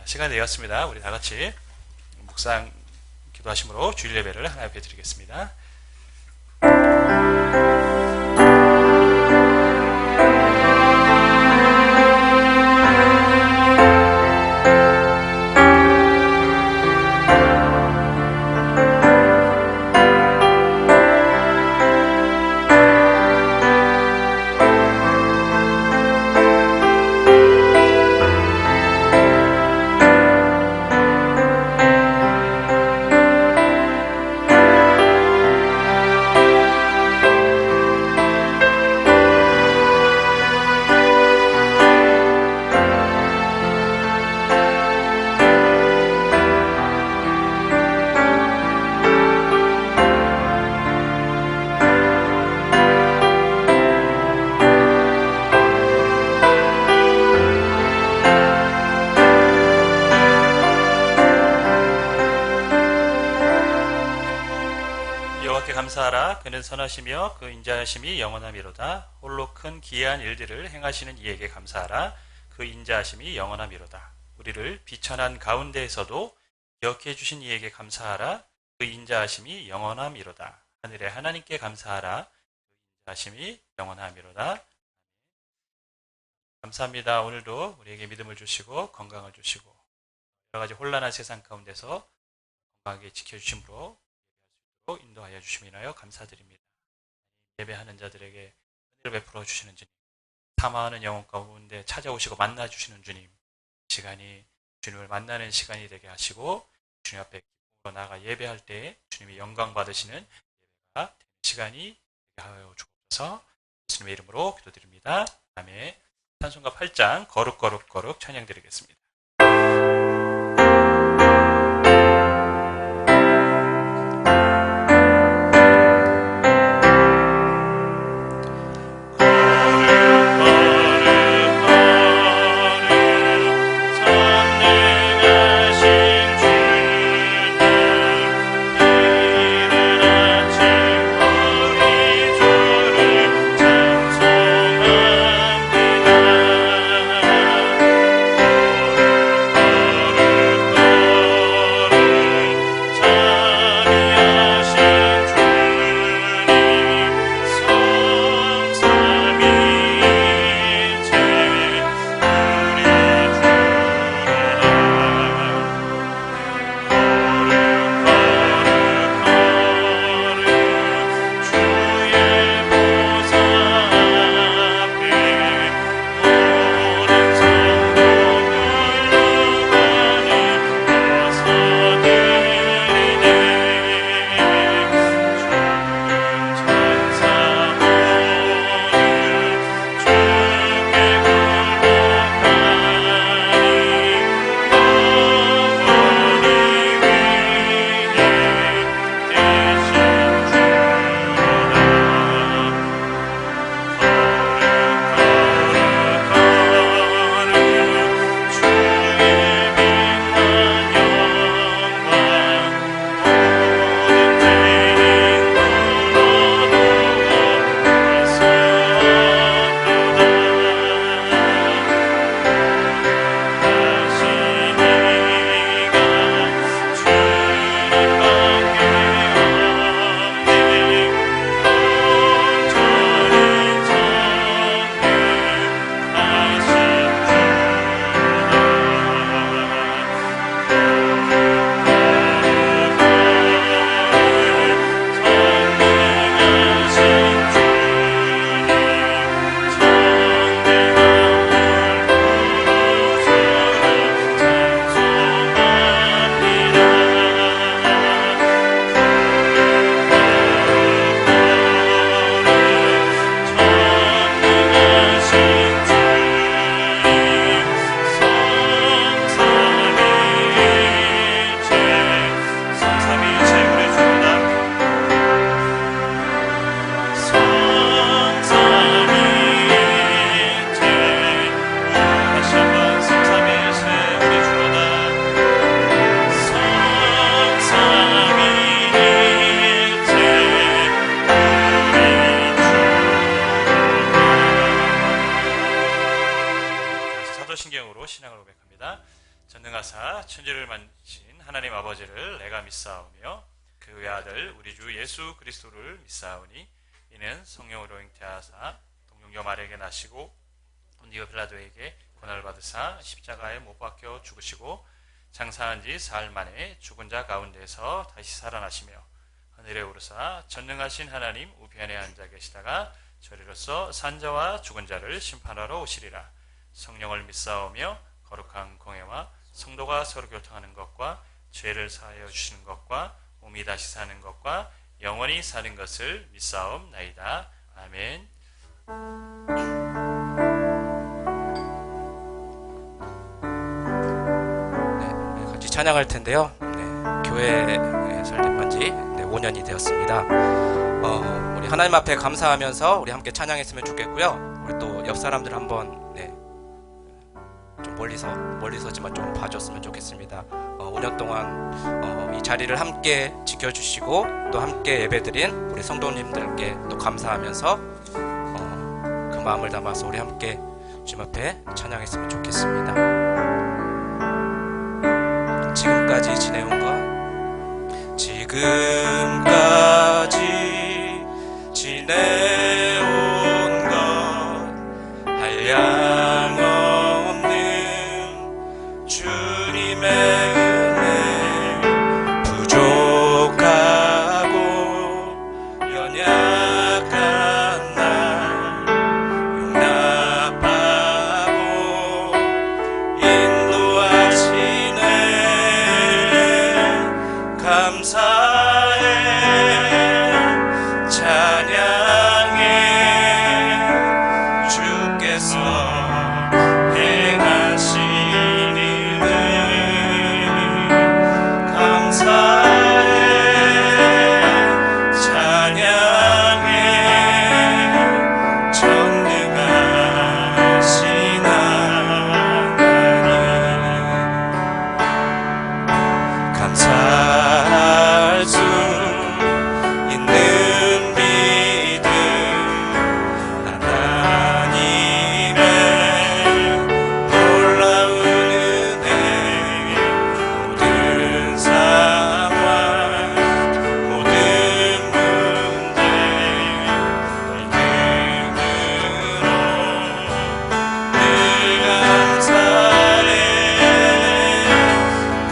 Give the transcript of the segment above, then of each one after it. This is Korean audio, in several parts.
시간이 되었습니다. 우리 다 같이 묵상 기도하심으로 주일 예배를 하나 옆에 드리겠습니다. 여호와께 감사하라. 그는 선하시며 그 인자하심이 영원하미로다. 홀로 큰 기이한 일들을 행하시는 이에게 감사하라. 그 인자하심이 영원하미로다. 우리를 비천한 가운데에서도 기억해 주신 이에게 감사하라. 그 인자하심이 영원하미로다. 하늘의 하나님께 감사하라. 그 인자하심이 영원하미로다. 감사합니다. 오늘도 우리에게 믿음을 주시고 건강을 주시고 여러 가지 혼란한 세상 가운데서 건강하게 지켜주심으로 인도하여 주심을 인하여 감사드립니다. 예배하는 자들에게 은혜를 베풀어 주시는 주님, 사망하는 영혼 가운데 찾아오시고 만나 주시는 주님, 시간이 주님을 만나는 시간이 되게 하시고 주님 앞에 기쁨으로 나아가 예배할 때 주님이 영광 받으시는 예배가 되는 시간이 되게 하여 주옵소서. 예수님의 이름으로 기도드립니다. 아멘. 찬송가 8장 거룩 찬양 드리겠습니다. 찬송합니다. 전능하사 천지를 만드신 하나님 아버지를 내가 믿사오며 그 외아들 우리 주 예수 그리스도를 믿사오니 이는 성령으로 잉태하사 동정녀 마리아에게 나시고 본디오 빌라도에게 고난을 받으사 십자가에 못 박혀 죽으시고 장사한 지 사흘 만에 죽은 자 가운데서 다시 살아나시며 하늘에 오르사 전능하신 하나님 우편에 앉아 계시다가 저리로서 산자와 죽은 자를 심판하러 오시리라. 성령을 믿사오며 거룩한 공회와 성도가 서로 교통하는 것과 죄를 사하여 주시는 것과 몸이 다시 사는 것과 영원히 사는 것을 믿사옵나이다. 아멘. 네, 같이 찬양할 텐데요. 교회 설립한 지 5년이 되었습니다. 우리 하나님 앞에 감사하면서 우리 함께 찬양했으면 좋겠고요. 우리 또 옆 사람들 한번 좀 멀리서지만 좀 봐줬으면 좋겠습니다. 5년 동안 이 자리를 함께 지켜주시고 또 함께 예배드린 우리 성도님들께 또 감사하면서 그 마음을 담아서 우리 함께 주님 앞에 찬양했으면 좋겠습니다. 지금까지 지내온 것 한량없는 주님의 은혜 부족하고 연약한 날 용납하고 인도하시네. 감사해 찬양해 주께서 행하신 일들 감사해 찬양해 전능하신 하나님 감사할 수 있는 믿음 하나님의 놀라운 은혜 모든 상황 모든 문제 갈등으로 늘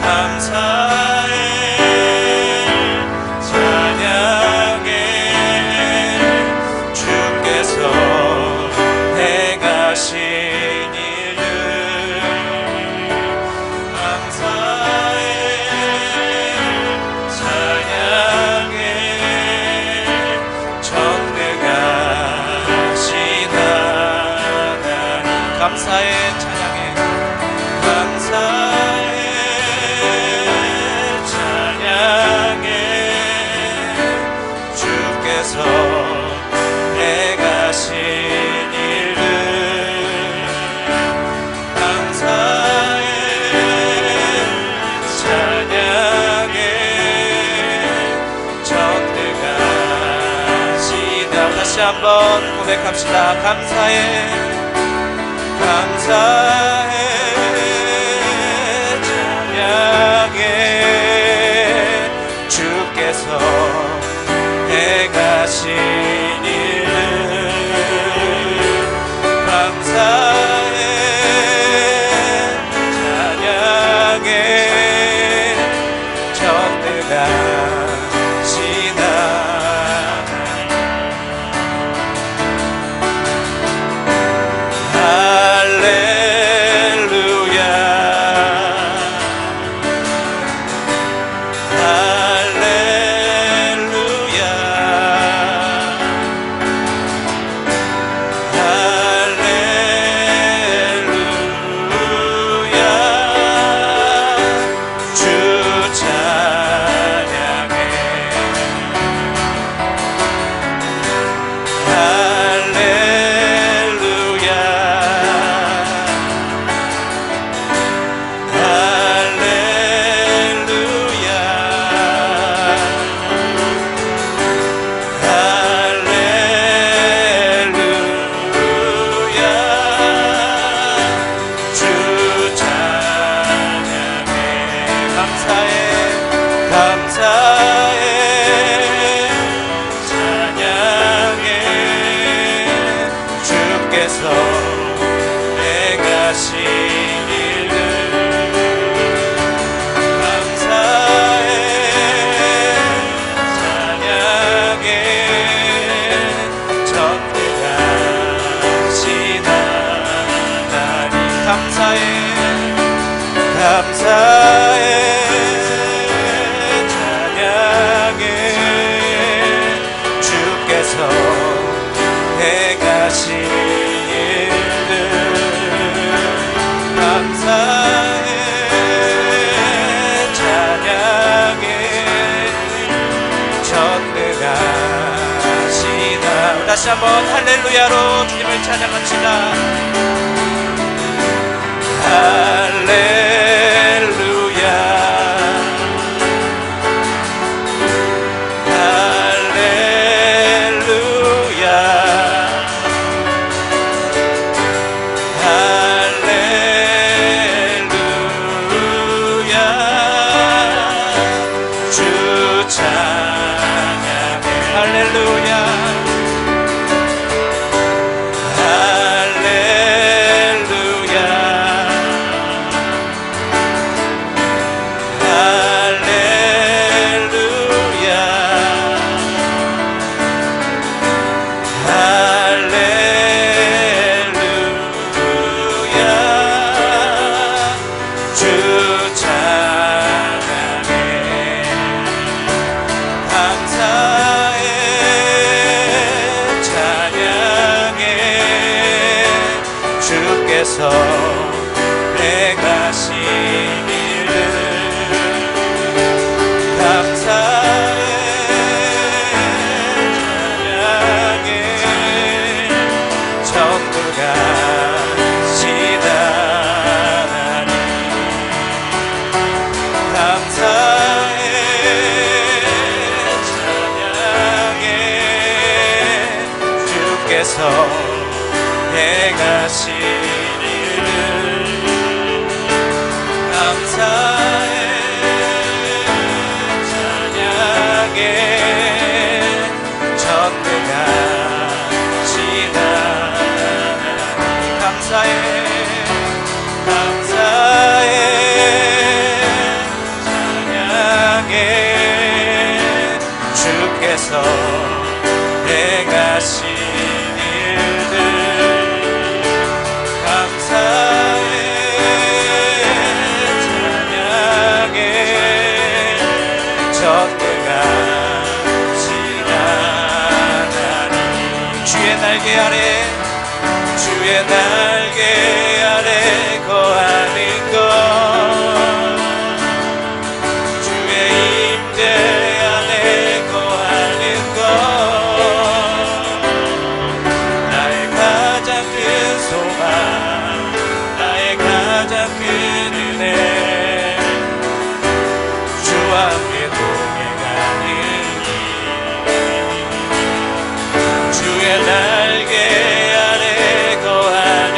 감사해 찬양해 주께서 행하신 일들 감사해 찬양해 전능하신 하나님 감사해 찬양해 감사해 찬양해 주께서 행하신 일들 감사해 찬양해 전능하시다. 다시 한번 고백합시다. 감사해 감사해 찬양해 주께서 행하신 일을 감사해 찬양해 전능하신 하나님 감사해 찬양해 주께서 행하신 일들 감사해 찬양해 전능하신 하나님 감사해 감사해 찬양해 주께서 행하신 일들 감사해 찬양해 전능하시다 다시 한번 할렐루야로 주님을 찬양합시다 할렐루야 할렐루야 할렐루야 주 찬양해 할렐루야 주께서 행하신 일들 감사해 찬양해 전능하시다 하나님 감사해 찬양해 주께서 행하신 일을 감사해 찬양해 전능하시다 감사해 감사해 찬양해 주께서 행하신 감사해 찬양해 전능하신 하나님 주의 날개 아래 거하는 것 주의 임재 안에 거하는 것 나의 가장 큰 소망 나의 가장 큰 은혜 주와 함께 동행하는 길 주의 날개 아래 거하는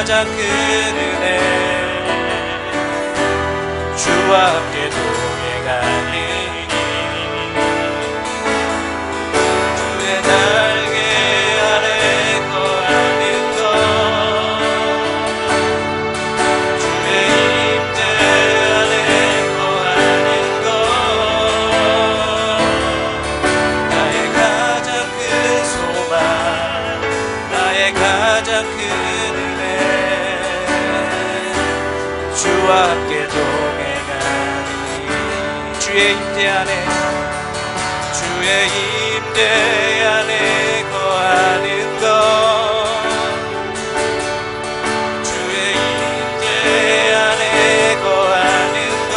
가장 큰 은혜 주와 함께 동행하니 주의 날개 아래 거하는 것 주의 임재 안에 거하는 것 나의 가장 큰 소망 나의 가장 큰 은혜 주와 함께 동행하니 주의 임재 안에 주의 임재 안에 거하는 것 주의 임재 안에 거하는 것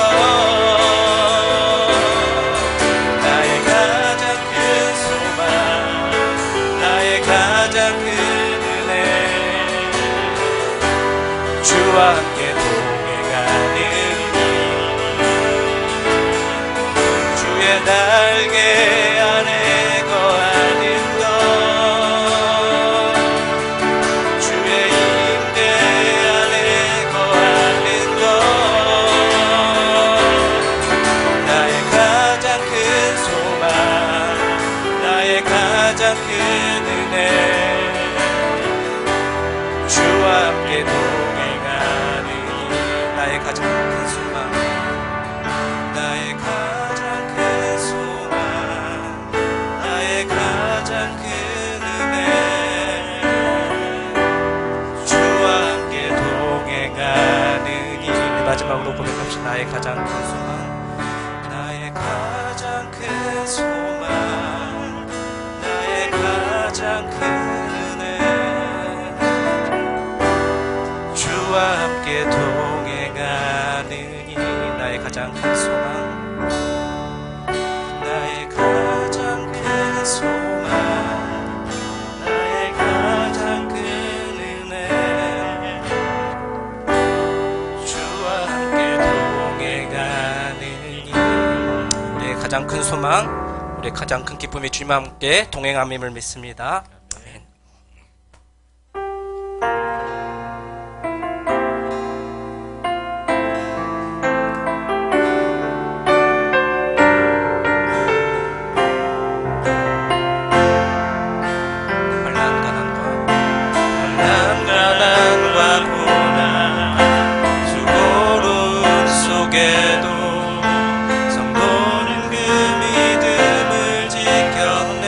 나의 가장 큰 소망 나의 가장 큰 은혜 주와 함께 동행하는 주의 날개 안에 거하는 것 주의 임재 안에 거하는 것 나의 가장 큰 소망 나의 가장 큰 은혜 주와 함께 동행하니 나의 가장 큰 소망 나의 가장 큰 소망 나의 가장 큰 은혜 주와 함께 동행하느니 마지막으로 고백합시다. 나의 가장 큰 소망 나의 가장 큰 소망 나의 가장 큰 은혜 주와 함께 동행하느니 나의 가장 큰 소망 나의 가장 큰 소망 나의 가장 큰 은혜 주와 함께 동행하느니 우리의 가장 큰 소망 우리의 가장 큰 기쁨이 주님과 함께 동행함임을 믿습니다. 아멘. 환난과 고난 수고로움 속에도 성도는 그 믿음을 지켰네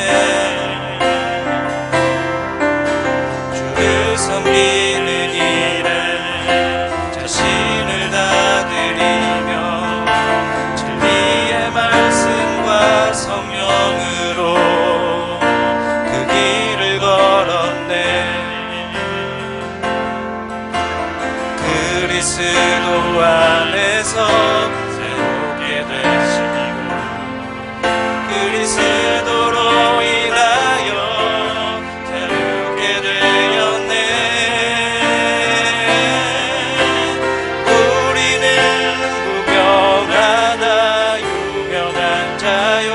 주를 섬기는 일에 자신을 다 드리며 진리의 말씀과 성령으로 그 길을 걸었네 그리스도 안에서 새롭게 되시고 그리스도로 인하여 새롭게 되었네 우리는 무병하나 유명한 자요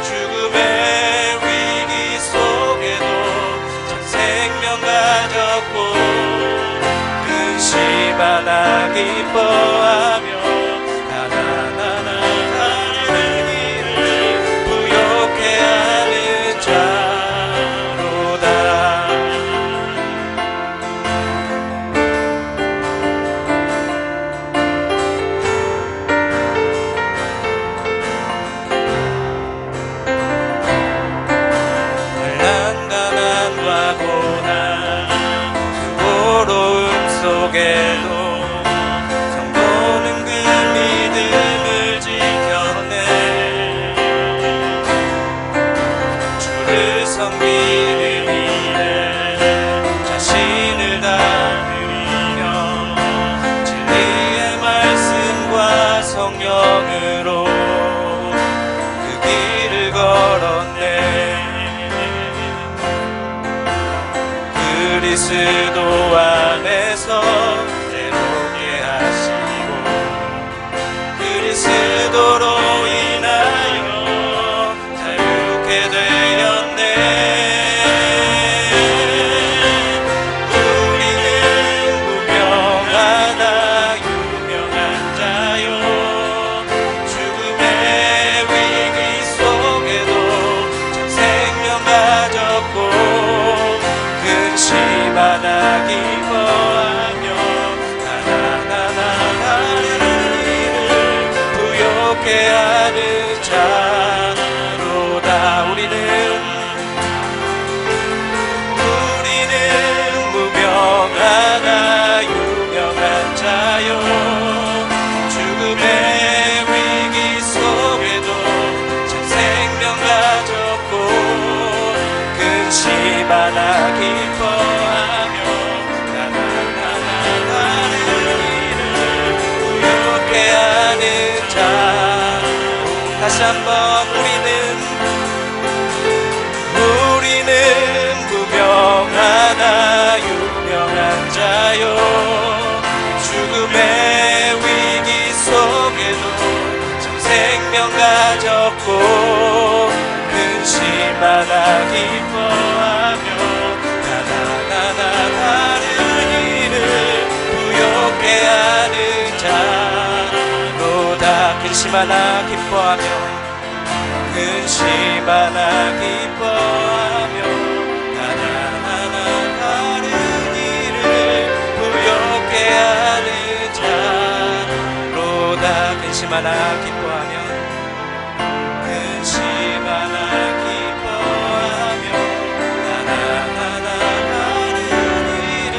죽음의 위기 속에도 전 생명 가졌고 근심하나 기뻐하며 가난하나 다른 일을 부욕해 하는 자로다 가난과 고난 수고로움 속에도 성도는 그 믿음을 지켰네 주를 섬기는 일에 자신을 다 드리며 진리의 말씀과 성령으로 그 길을 걸었네 그리스도 안에서 새롭게 하시고 그리스도로 인하여 자유케 되었네 우리는 기뻐하며 나나나나 하는 일을 부욕해 하는 자로다. 우리는 무명하나 유명한 자요 죽음의 위기 속에도 참 생명 가졌고 근심 하나 기뻐하며 나나나나 하는 일을 부욕해 하는 자. 다시 한번 우리는 무명하나 유명한 자요 죽음의 위기 속에도 참 생명 가졌고 근심 하나 기뻐하며 나나나나 하는 일을 부욕해 하는 자로다. 근심 하나 기뻐하며 근심 하나 기뻐하며 나나나나 하는 일을 부욕해 하는 자로다. 근심 하나 기뻐하며 근심 하나 기뻐하며 나나나나 하는 일을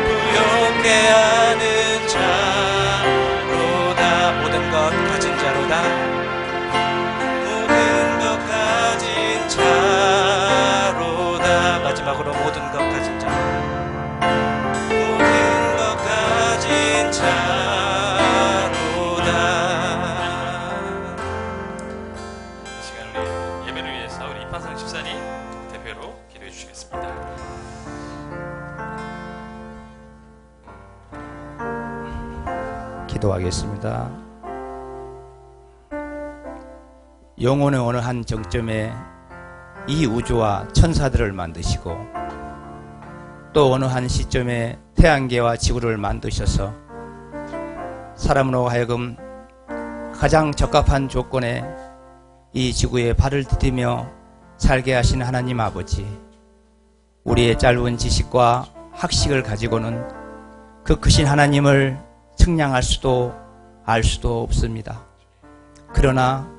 부욕해 하는 자로다. 모든 것 가진 자로다. 자로다. 마지막으로 모든 것 가진 자. 모든 것 가진 자로다. 이 시간 우리 예배를 위해서 우리 이판상 집사님 대표로 기도해 주시겠습니다. 기도하겠습니다. 영혼의 어느 한 정점에 이 우주와 천사들을 만드시고 또 어느 한 시점에 태양계와 지구를 만드셔서 사람으로 하여금 가장 적합한 조건에 이 지구에 발을 디디며 살게 하신 하나님 아버지, 우리의 짧은 지식과 학식을 가지고는 그 크신 하나님을 측량할 수도 알 수도 없습니다. 그러나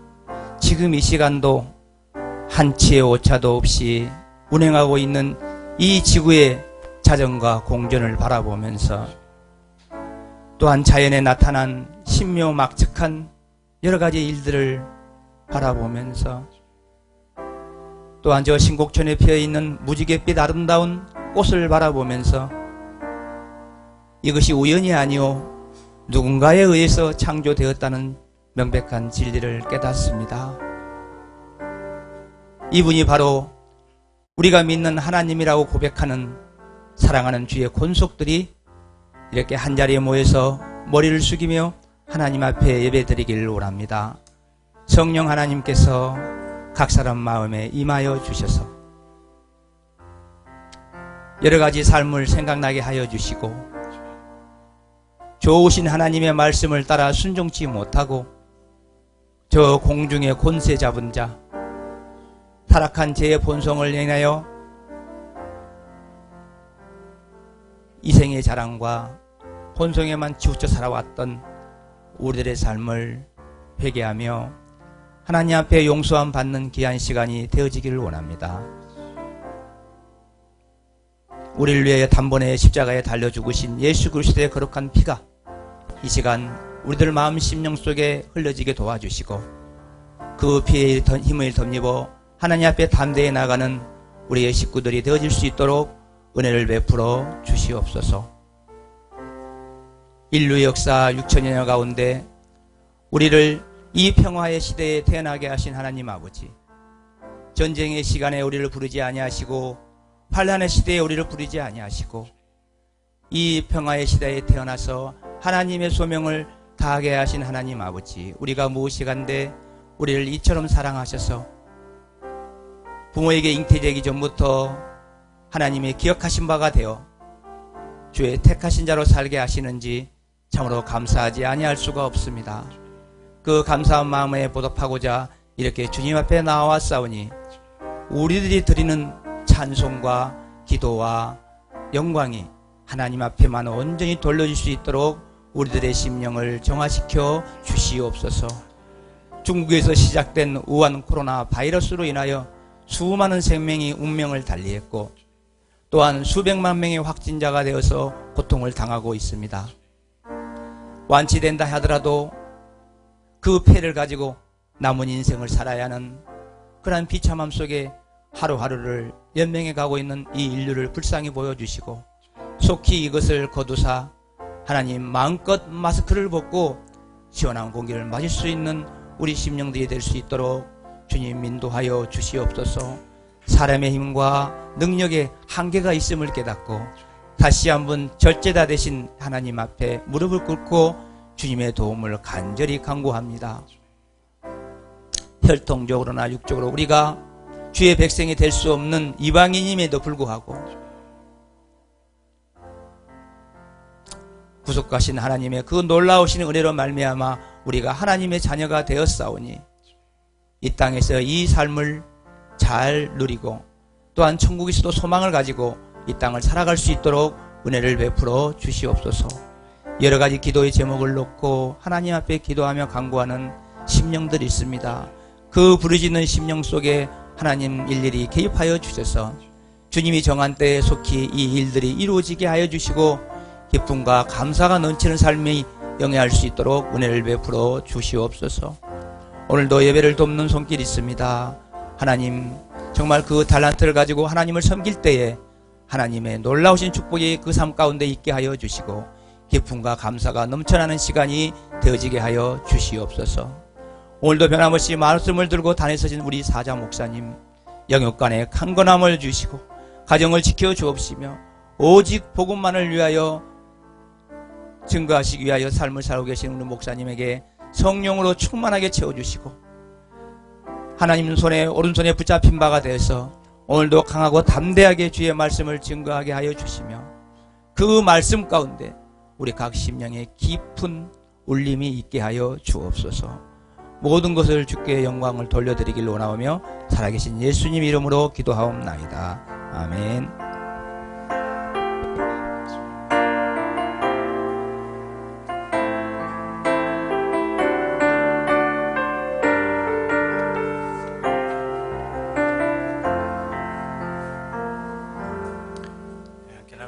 지금 이 시간도 한치의 오차도 없이 운행하고 있는 이 지구의 자전과 공전을 바라보면서 또한 자연에 나타난 신묘막측한 여러 가지 일들을 바라보면서 또한 저 신곡천에 피어있는 무지갯빛 아름다운 꽃을 바라보면서 이것이 우연이 아니오 누군가에 의해서 창조되었다는 명백한 진리를 깨닫습니다. 이분이 바로 우리가 믿는 하나님이라고 고백하는 사랑하는 주의 권속들이 이렇게 한자리에 모여서 머리를 숙이며 하나님 앞에 예배드리기를 원합니다. 성령 하나님께서 각 사람 마음에 임하여 주셔서 여러 가지 삶을 생각나게 하여 주시고 좋으신 하나님의 말씀을 따라 순종치 못하고 저 공중의 권세 잡은 자 타락한 죄의 본성을 인하여 이생의 자랑과 본성에만 치우쳐 살아왔던 우리들의 삶을 회개하며 하나님 앞에 용서함 받는 귀한 시간이 되어지기를 원합니다. 우리를 위해 단번에 십자가에 달려 죽으신 예수 그리스도의 거룩한 피가 이 시간 우리들 마음 심령 속에 흘러지게 도와주시고 그 피의 힘을 덧입어 하나님 앞에 담대히 나가는 우리의 식구들이 되어질 수 있도록 은혜를 베풀어 주시옵소서. 인류의 역사 6천여 년 가운데 우리를 이 평화의 시대에 태어나게 하신 하나님 아버지, 전쟁의 시간에 우리를 부르지 아니하시고 환난의 시대에 우리를 부르지 아니하시고 이 평화의 시대에 태어나서 하나님의 소명을 다하게 하신 하나님 아버지, 우리가 무엇이간데 우리를 이처럼 사랑하셔서 부모에게 잉태되기 전부터 하나님의 기억하신 바가 되어 주의 택하신 자로 살게 하시는지 참으로 감사하지 아니할 수가 없습니다. 그 감사한 마음에 보답하고자 이렇게 주님 앞에 나와싸우니 우리들이 드리는 찬송과 기도와 영광이 하나님 앞에만 온전히 돌려줄 수 있도록 우리들의 심령을 정화시켜 주시옵소서. 중국에서 시작된 우한 코로나 바이러스로 인하여 수많은 생명이 운명을 달리했고 또한 수백만 명의 확진자가 되어서 고통을 당하고 있습니다. 완치된다 하더라도 그 폐를 가지고 남은 인생을 살아야 하는 그러한 비참함 속에 하루하루를 연명해 가고 있는 이 인류를 불쌍히 보여주시고 속히 이것을 거두사 하나님 마음껏 마스크를 벗고 시원한 공기를 마실 수 있는 우리 심령들이 될 수 있도록 주님 인도하여 주시옵소서. 사람의 힘과 능력에 한계가 있음을 깨닫고 다시 한번 절제자 되신 하나님 앞에 무릎을 꿇고 주님의 도움을 간절히 간구합니다. 혈통적으로나 육적으로 우리가 주의 백성이 될 수 없는 이방인임에도 불구하고 구속하신 하나님의 그 놀라우신 은혜로 말미암아 우리가 하나님의 자녀가 되었사오니 이 땅에서 이 삶을 잘 누리고 또한 천국에서도 소망을 가지고 이 땅을 살아갈 수 있도록 은혜를 베풀어 주시옵소서. 여러 가지 기도의 제목을 놓고 하나님 앞에 기도하며 간구하는 심령들이 있습니다. 그 부르짖는 심령 속에 하나님 일일이 개입하여 주셔서 주님이 정한 때에 속히 이 일들이 이루어지게 하여 주시고 기쁨과 감사가 넘치는 삶이 영위할 수 있도록 은혜를 베풀어 주시옵소서. 오늘도 예배를 돕는 손길이 있습니다. 하나님 정말 그 달란트를 가지고 하나님을 섬길 때에 하나님의 놀라우신 축복이 그 삶 가운데 있게 하여 주시고 기쁨과 감사가 넘쳐나는 시간이 되어지게 하여 주시옵소서. 오늘도 변함없이 말씀을 들고 단에 서신 우리 사자 목사님 영육간에 강건함을 주시고 가정을 지켜 주옵시며 오직 복음만을 위하여 증거하시기 위하여 삶을 살고 계신 우리 목사님에게 성령으로 충만하게 채워주시고 하나님 손에 오른손에 붙잡힌 바가 되어서 오늘도 강하고 담대하게 주의 말씀을 증거하게 하여 주시며 그 말씀 가운데 우리 각 심령에 깊은 울림이 있게 하여 주옵소서. 모든 것을 주께 영광을 돌려드리길 원하오며 살아계신 예수님 이름으로 기도하옵나이다. 아멘.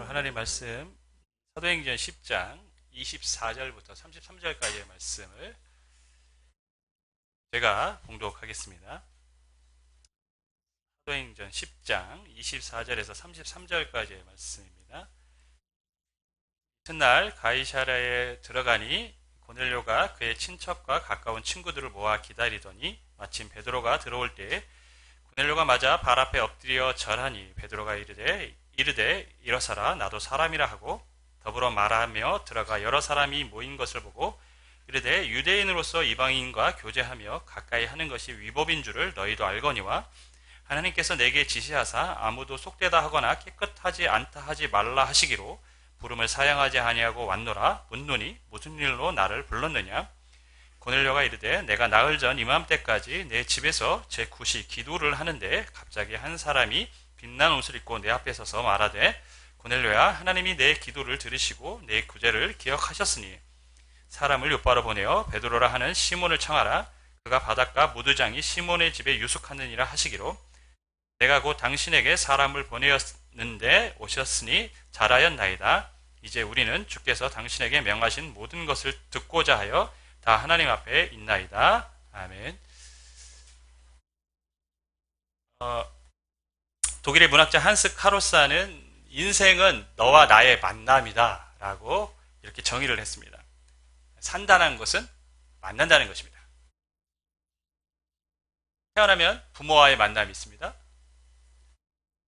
하나님 말씀 사도행전 10장 24절부터 33절까지의 말씀을 제가 봉독하겠습니다. 사도행전 10장 24절에서 33절까지의 말씀입니다. 이튿날 가이사랴에 들어가니 고넬료가 그의 친척과 가까운 친구들을 모아 기다리더니 마침 베드로가 들어올 때 고넬료가 맞아 발 앞에 엎드려 절하니 베드로가 이르되 일어서라 나도 사람이라 하고 더불어 말하며 들어가 여러 사람이 모인 것을 보고 이르되 유대인으로서 이방인과 교제하며 가까이 하는 것이 위법인 줄을 너희도 알거니와 하나님께서 내게 지시하사 아무도 속되다 하거나 깨끗하지 않다 하지 말라 하시기로 부름을 사양하지 아니하고 왔노라. 묻노니 무슨 일로 나를 불렀느냐. 고넬료가 이르되 내가 나흘 전 이맘때까지 내 집에서 제 굿이 기도를 하는데 갑자기 한 사람이 빛난 옷을 입고 내 앞에 서서 말하되 고넬료야 하나님이 내 기도를 들으시고 내 구제를 기억하셨으니 사람을 욥바로 보내어 베드로라 하는 시몬을 청하라. 그가 바닷가 무두장이 시몬의 집에 유숙하느니라 하시기로 내가 곧 당신에게 사람을 보내었는데 오셨으니 잘하였나이다. 이제 우리는 주께서 당신에게 명하신 모든 것을 듣고자 하여 다 하나님 앞에 있나이다. 아멘. 독일의 문학자 한스 카로사는 인생은 너와 나의 만남이다 라고 이렇게 정의를 했습니다. 산다는 것은 만난다는 것입니다. 태어나면 부모와의 만남이 있습니다.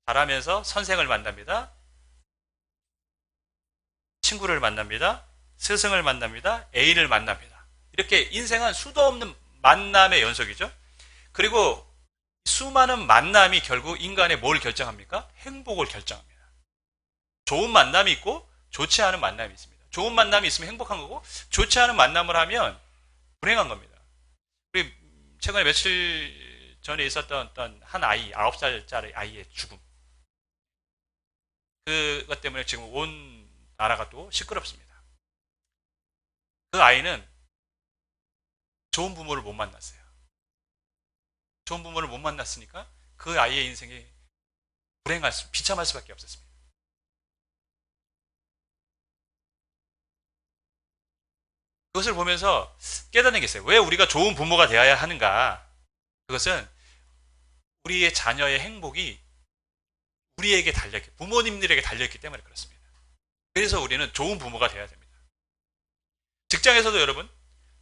자라면서 선생을 만납니다. 친구를 만납니다. 스승을 만납니다. 애인을 만납니다. 이렇게 인생은 수도 없는 만남의 연속이죠. 그리고 수많은 만남이 결국 인간의 뭘 결정합니까? 행복을 결정합니다. 좋은 만남이 있고 좋지 않은 만남이 있습니다. 좋은 만남이 있으면 행복한 거고 좋지 않은 만남을 하면 불행한 겁니다. 우리 최근에 며칠 전에 있었던 어떤 한 아이, 9살짜리 아이의 죽음. 그것 때문에 지금 온 나라가 또 시끄럽습니다. 그 아이는 좋은 부모를 못 만났어요. 좋은 부모를 못 만났으니까 그 아이의 인생이 비참할 수밖에 없었습니다. 그것을 보면서 깨닫는 게 있어요. 왜 우리가 좋은 부모가 되어야 하는가? 그것은 우리의 자녀의 행복이 우리에게 달려있기, 부모님들에게 달려있기 때문에 그렇습니다. 그래서 우리는 좋은 부모가 되어야 됩니다. 직장에서도 여러분,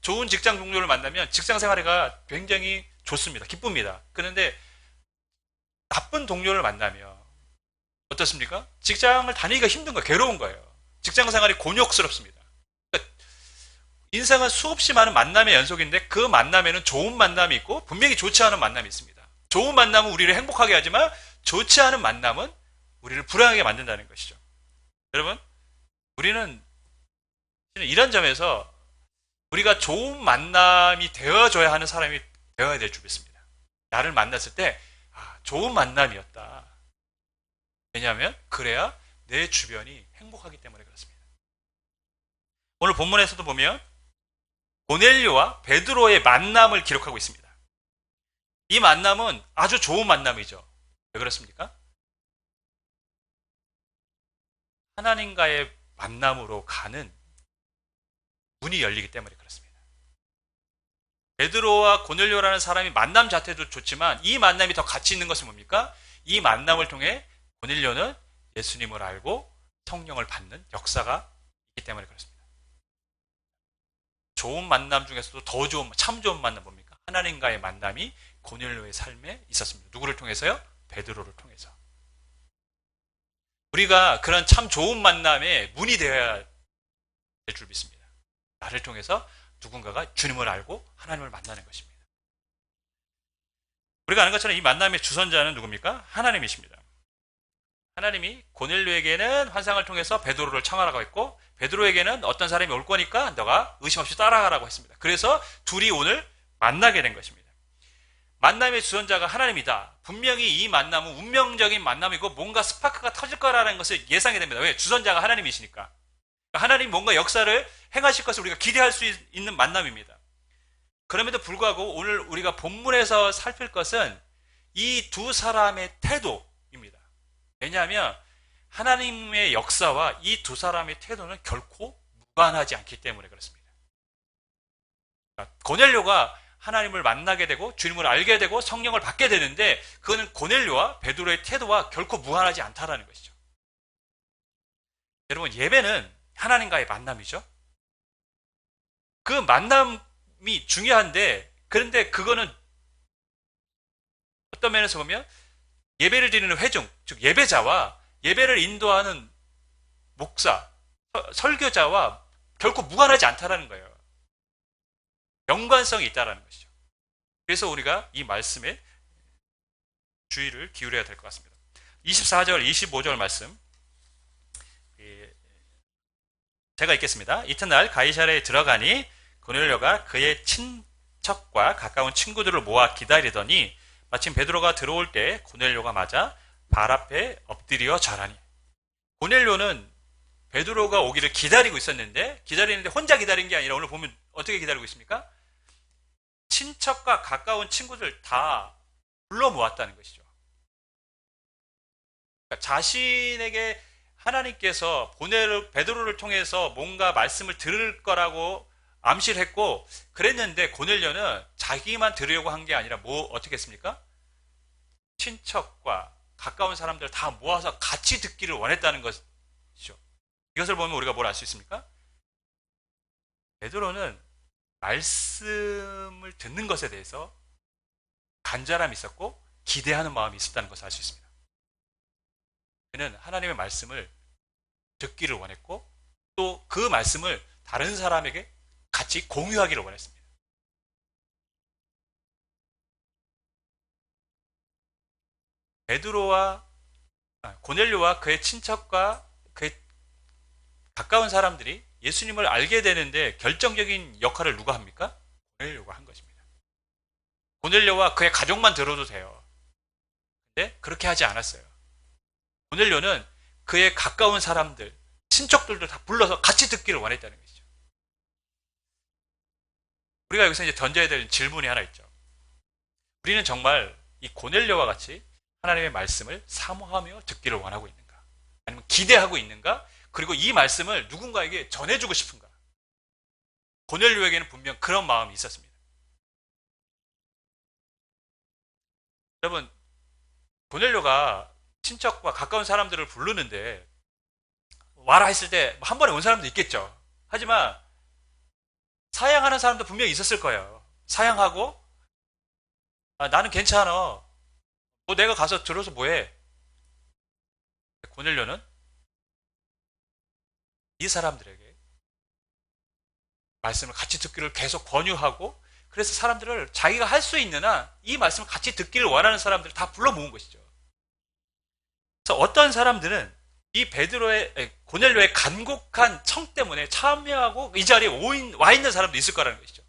좋은 직장 동료를 만나면 직장 생활가 굉장히 좋습니다. 기쁩니다. 그런데 나쁜 동료를 만나면 어떻습니까? 직장을 다니기가 힘든 거예요. 괴로운 거예요. 직장 생활이 곤욕스럽습니다. 그러니까 인생은 수없이 많은 만남의 연속인데 그 만남에는 좋은 만남이 있고 분명히 좋지 않은 만남이 있습니다. 좋은 만남은 우리를 행복하게 하지만 좋지 않은 만남은 우리를 불행하게 만든다는 것이죠. 여러분, 우리는 이런 점에서 우리가 좋은 만남이 되어줘야 하는 사람이 되어야 될 줄 믿습니다. 나를 만났을 때 좋은 만남이었다. 왜냐하면 그래야 내 주변이 행복하기 때문에 그렇습니다. 오늘 본문에서도 보면 고넬료와 베드로의 만남을 기록하고 있습니다. 이 만남은 아주 좋은 만남이죠. 왜 그렇습니까? 하나님과의 만남으로 가는 문이 열리기 때문에 그렇습니다. 베드로와 고넬료라는 사람이 만남 자체도 좋지만 이 만남이 더 가치 있는 것은 뭡니까? 이 만남을 통해 고넬료는 예수님을 알고 성령을 받는 역사가 있기 때문에 그렇습니다. 좋은 만남 중에서도 더 좋은, 참 좋은 만남 뭡니까? 하나님과의 만남이 고넬료의 삶에 있었습니다. 누구를 통해서요? 베드로를 통해서. 우리가 그런 참 좋은 만남의 문이 되어야 될 줄 믿습니다. 나를 통해서 누군가가 주님을 알고 하나님을 만나는 것입니다. 우리가 아는 것처럼 이 만남의 주선자는 누굽니까? 하나님이십니다. 하나님이 고넬료에게는 환상을 통해서 베드로를 청하라고 했고 베드로에게는 어떤 사람이 올 거니까 너가 의심 없이 따라가라고 했습니다. 그래서 둘이 오늘 만나게 된 것입니다. 만남의 주선자가 하나님이다. 분명히 이 만남은 운명적인 만남이고 뭔가 스파크가 터질 거라는 것을 예상이 됩니다. 왜? 주선자가 하나님이시니까. 하나님 뭔가 역사를 행하실 것을 우리가 기대할 수 있는 만남입니다. 그럼에도 불구하고 오늘 우리가 본문에서 살필 것은 이 두 사람의 태도입니다. 왜냐하면 하나님의 역사와 이 두 사람의 태도는 결코 무관하지 않기 때문에 그렇습니다. 고넬료가 하나님을 만나게 되고 주님을 알게 되고 성령을 받게 되는데 그거는 고넬료와 베드로의 태도와 결코 무관하지 않다라는 것이죠. 여러분, 예배는 하나님과의 만남이죠. 그 만남이 중요한데 그런데 그거는 어떤 면에서 보면 예배를 드리는 회중, 즉 예배자와 예배를 인도하는 목사, 설교자와 결코 무관하지 않다라는 거예요. 연관성이 있다는 것이죠. 그래서 우리가 이 말씀에 주의를 기울여야 될 것 같습니다. 24절, 25절 말씀 제가 읽겠습니다. 이튿날 가이사랴에 들어가니 고넬료가 그의 친척과 가까운 친구들을 모아 기다리더니 마침 베드로가 들어올 때 고넬료가 맞아 발 앞에 엎드려 절하니. 고넬료는 베드로가 오기를 기다리고 있었는데 기다리는데 혼자 기다린 게 아니라 오늘 보면 어떻게 기다리고 있습니까? 친척과 가까운 친구들 다 불러 모았다는 것이죠. 그러니까 자신에게 하나님께서 베드로를 통해서 뭔가 말씀을 들을 거라고 암시를 했고 그랬는데 고넬료는 자기만 들으려고 한 게 아니라 어떻게 했습니까? 친척과 가까운 사람들을 다 모아서 같이 듣기를 원했다는 것이죠. 이것을 보면 우리가 뭘 알 수 있습니까? 베드로는 말씀을 듣는 것에 대해서 간절함이 있었고 기대하는 마음이 있었다는 것을 알 수 있습니다. 그는 하나님의 말씀을 듣기를 원했고 또 그 말씀을 다른 사람에게 같이 공유하기를 원했습니다. 고넬료와 그의 친척과 그의 가까운 사람들이 예수님을 알게 되는데 결정적인 역할을 누가 합니까? 고넬료가 한 것입니다. 고넬료와 그의 가족만 들어도 돼요. 근데 그렇게 하지 않았어요. 고넬료는 그의 가까운 사람들, 친척들도 다 불러서 같이 듣기를 원했다는 것이죠. 우리가 여기서 이제 던져야 될 질문이 하나 있죠. 우리는 정말 이 고넬료와 같이 하나님의 말씀을 사모하며 듣기를 원하고 있는가? 아니면 기대하고 있는가? 그리고 이 말씀을 누군가에게 전해주고 싶은가? 고넬료에게는 분명 그런 마음이 있었습니다. 여러분, 고넬료가 친척과 가까운 사람들을 부르는데 와라 했을 때 한 번에 온 사람도 있겠죠. 하지만 사양하는 사람도 분명히 있었을 거예요. 사양하고 나는 괜찮아. 뭐 내가 가서 들어서 뭐해? 고넬료는 이 사람들에게 말씀을 같이 듣기를 계속 권유하고 그래서 사람들을 자기가 할 수 있는 한 이 말씀을 같이 듣기를 원하는 사람들을 다 불러 모은 것이죠. 그래서 어떤 사람들은 이 고넬료의 간곡한 청 때문에 참여하고 이 자리에 와 있는 사람도 있을 거라는 것이죠.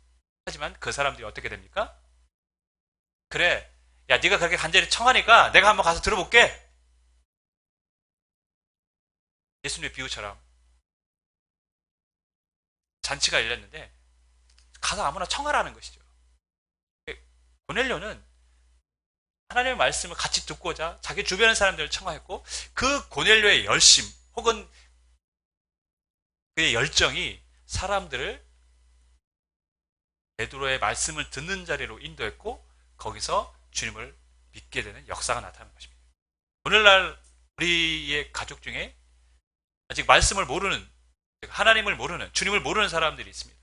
하지만 그 사람들이 어떻게 됩니까? 그래, 야 네가 그렇게 간절히 청하니까 내가 한번 가서 들어볼게. 예수님의 비유처럼 잔치가 열렸는데 가서 아무나 청하라는 것이죠. 고넬료는 하나님의 말씀을 같이 듣고자 자기 주변의 사람들을 청하였고 그 고넬료의 열심 혹은 그의 열정이 사람들을 베드로의 말씀을 듣는 자리로 인도했고 거기서 주님을 믿게 되는 역사가 나타나는 것입니다. 오늘날 우리의 가족 중에 아직 말씀을 모르는, 하나님을 모르는, 주님을 모르는 사람들이 있습니다.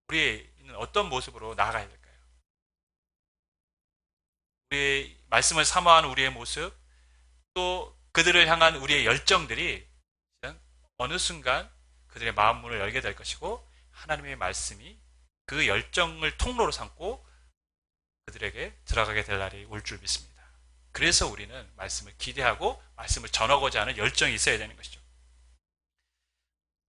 우리는 어떤 모습으로 나아가야 될까요? 우리의 말씀을 사모하는 우리의 모습, 또 그들을 향한 우리의 열정들이 어느 순간 그들의 마음 문을 열게 될 것이고 하나님의 말씀이 그 열정을 통로로 삼고 그들에게 들어가게 될 날이 올 줄 믿습니다. 그래서 우리는 말씀을 기대하고 말씀을 전하고자 하는 열정이 있어야 되는 것이죠.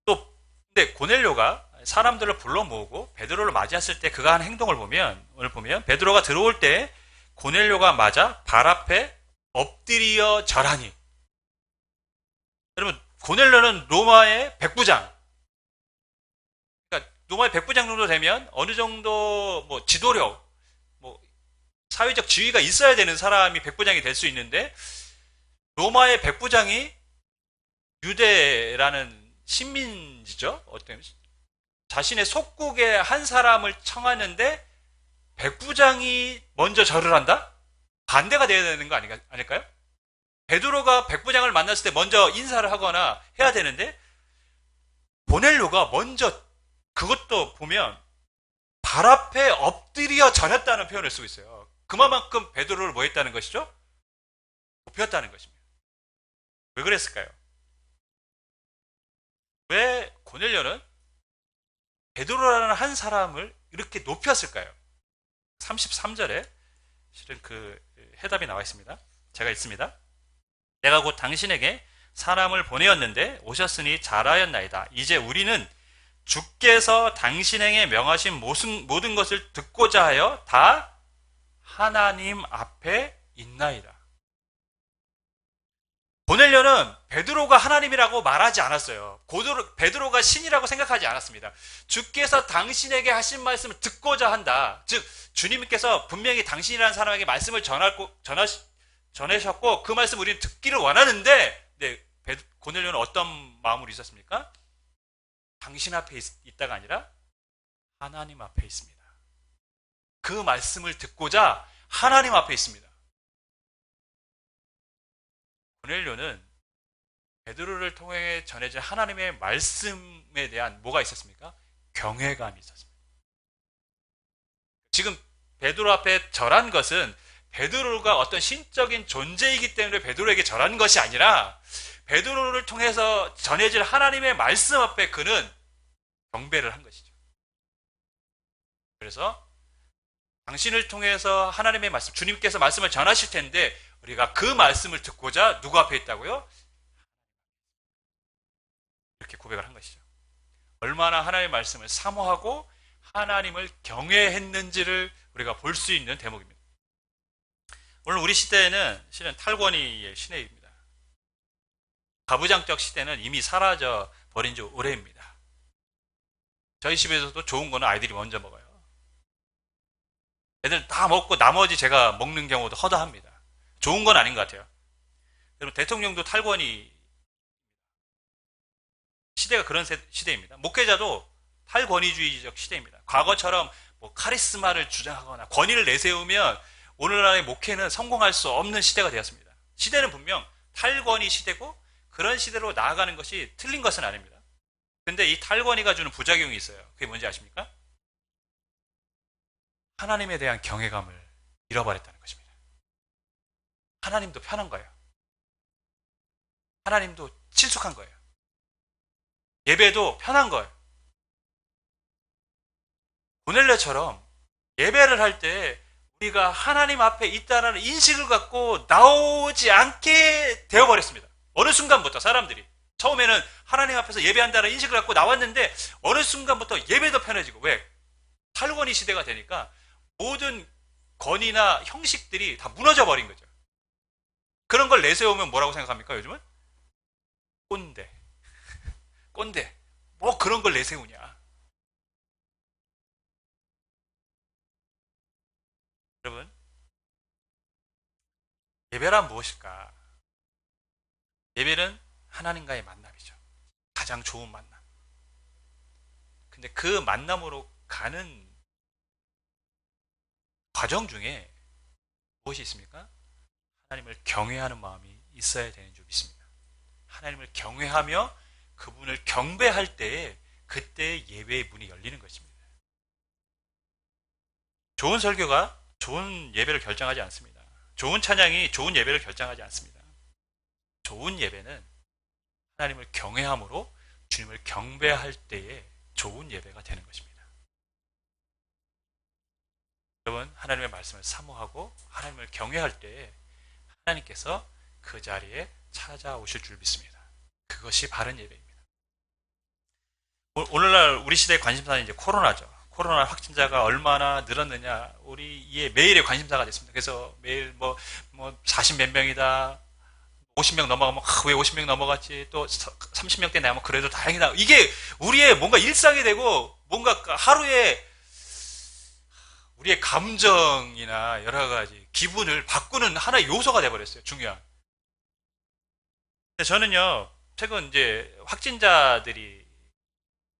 또 근데 고넬료가 사람들을 불러 모으고 베드로를 맞이했을 때 그가 한 행동을 보면 오늘 보면 베드로가 들어올 때 고넬료가 맞아 발 앞에 엎드려 절하니. 여러분 고넬료는 로마의 백부장. 그러니까 로마의 백부장 정도 되면 어느 정도 뭐 지도력, 뭐 사회적 지위가 있어야 되는 사람이 백부장이 될 수 있는데 로마의 백부장이 유대라는 식민지죠. 어떤 자신의 속국의 한 사람을 청하는데 백부장이 먼저 절을 한다? 반대가 돼야 되는 거 아닐까요? 베드로가 백부장을 만났을 때 먼저 인사를 하거나 해야 되는데 고넬료가 먼저 그것도 보면 발 앞에 엎드려 절했다는 표현을 쓰고 있어요. 그만큼 베드로를 뭐 했다는 것이죠? 높였다는 것입니다. 왜 그랬을까요? 왜 고넬료는 베드로라는 한 사람을 이렇게 높였을까요? 33절에 실은 그 해답이 나와 있습니다. 제가 읽습니다. 내가 곧 당신에게 사람을 보내었는데 오셨으니 잘하였나이다. 이제 우리는 주께서 당신에게 명하신 모든 것을 듣고자 하여 다 하나님 앞에 있나이다. 고넬료는 베드로가 하나님이라고 말하지 않았어요. 베드로가 신이라고 생각하지 않았습니다. 주께서 당신에게 하신 말씀을 듣고자 한다. 즉 주님께서 분명히 당신이라는 사람에게 말씀을 전하셨고 그 말씀 우리는 듣기를 원하는데 고넬료는 어떤 마음으로 있었습니까? 당신 앞에 있다가 아니라 하나님 앞에 있습니다. 그 말씀을 듣고자 하나님 앞에 있습니다. 고넬료는 베드로를 통해 전해진 하나님의 말씀에 대한 뭐가 있었습니까? 경외감이 있었습니다. 지금 베드로 앞에 절한 것은 베드로가 어떤 신적인 존재이기 때문에 베드로에게 절한 것이 아니라 베드로를 통해서 전해질 하나님의 말씀 앞에 그는 경배를 한 것이죠. 그래서 당신을 통해서 하나님의 말씀, 주님께서 말씀을 전하실 텐데 우리가 그 말씀을 듣고자 누구 앞에 있다고요? 이렇게 고백을 한 것이죠. 얼마나 하나님의 말씀을 사모하고 하나님을 경외했는지를 우리가 볼 수 있는 대목입니다. 오늘 우리 시대에는 실은 탈권위의 시대입니다. 가부장적 시대는 이미 사라져 버린 지 오래입니다. 저희 집에서도 좋은 거는 아이들이 먼저 먹어요. 애들 다 먹고 나머지 제가 먹는 경우도 허다합니다. 좋은 건 아닌 것 같아요. 여러분, 대통령도 탈권위 시대가 그런 시대입니다. 목회자도 탈권위주의적 시대입니다. 과거처럼 뭐 카리스마를 주장하거나 권위를 내세우면 오늘날의 목회는 성공할 수 없는 시대가 되었습니다. 시대는 분명 탈권위 시대고 그런 시대로 나아가는 것이 틀린 것은 아닙니다. 근데 이 탈권위가 주는 부작용이 있어요. 그게 뭔지 아십니까? 하나님에 대한 경외감을 잃어버렸다는 것입니다. 하나님도 편한 거예요. 하나님도 친숙한 거예요. 예배도 편한 거예요. 고넬료처럼 예배를 할 때 우리가 하나님 앞에 있다는 인식을 갖고 나오지 않게 되어버렸습니다. 어느 순간부터 사람들이 처음에는 하나님 앞에서 예배한다는 인식을 갖고 나왔는데 어느 순간부터 예배도 편해지고, 왜? 탈권위 시대가 되니까 모든 권위나 형식들이 다 무너져 버린 거죠. 그런 걸 내세우면 뭐라고 생각합니까? 요즘은? 꼰대. 꼰대. 뭐 그런 걸 내세우냐. 여러분, 예배란 무엇일까? 예배는 하나님과의 만남이죠. 가장 좋은 만남. 근데 그 만남으로 가는 과정 중에 무엇이 있습니까? 하나님을 경외하는 마음이 있어야 되는 줄 믿습니다. 하나님을 경외하며 그분을 경배할 때에 그때 예배의 문이 열리는 것입니다. 좋은 설교가 좋은 예배를 결정하지 않습니다. 좋은 찬양이 좋은 예배를 결정하지 않습니다. 좋은 예배는 하나님을 경외함으로 주님을 경배할 때에 좋은 예배가 되는 것입니다. 여러분, 하나님의 말씀을 사모하고 하나님을 경외할 때에 하나님께서 그 자리에 찾아오실 줄 믿습니다. 그것이 바른 예배입니다. 오늘날 우리 시대의 관심사는 이제 코로나죠. 코로나 확진자가 얼마나 늘었느냐, 우리의 매일의 관심사가 됐습니다. 그래서 매일 뭐 40몇 명이다, 50명 넘어가면 왜 50명 넘어갔지, 또 30명대 나면 그래도 다행이다. 이게 우리의 뭔가 일상이 되고 뭔가 하루에 우리의 감정이나 여러 가지 기분을 바꾸는 하나의 요소가 돼버렸어요. 중요한. 근데 저는요, 최근 이제 확진자들이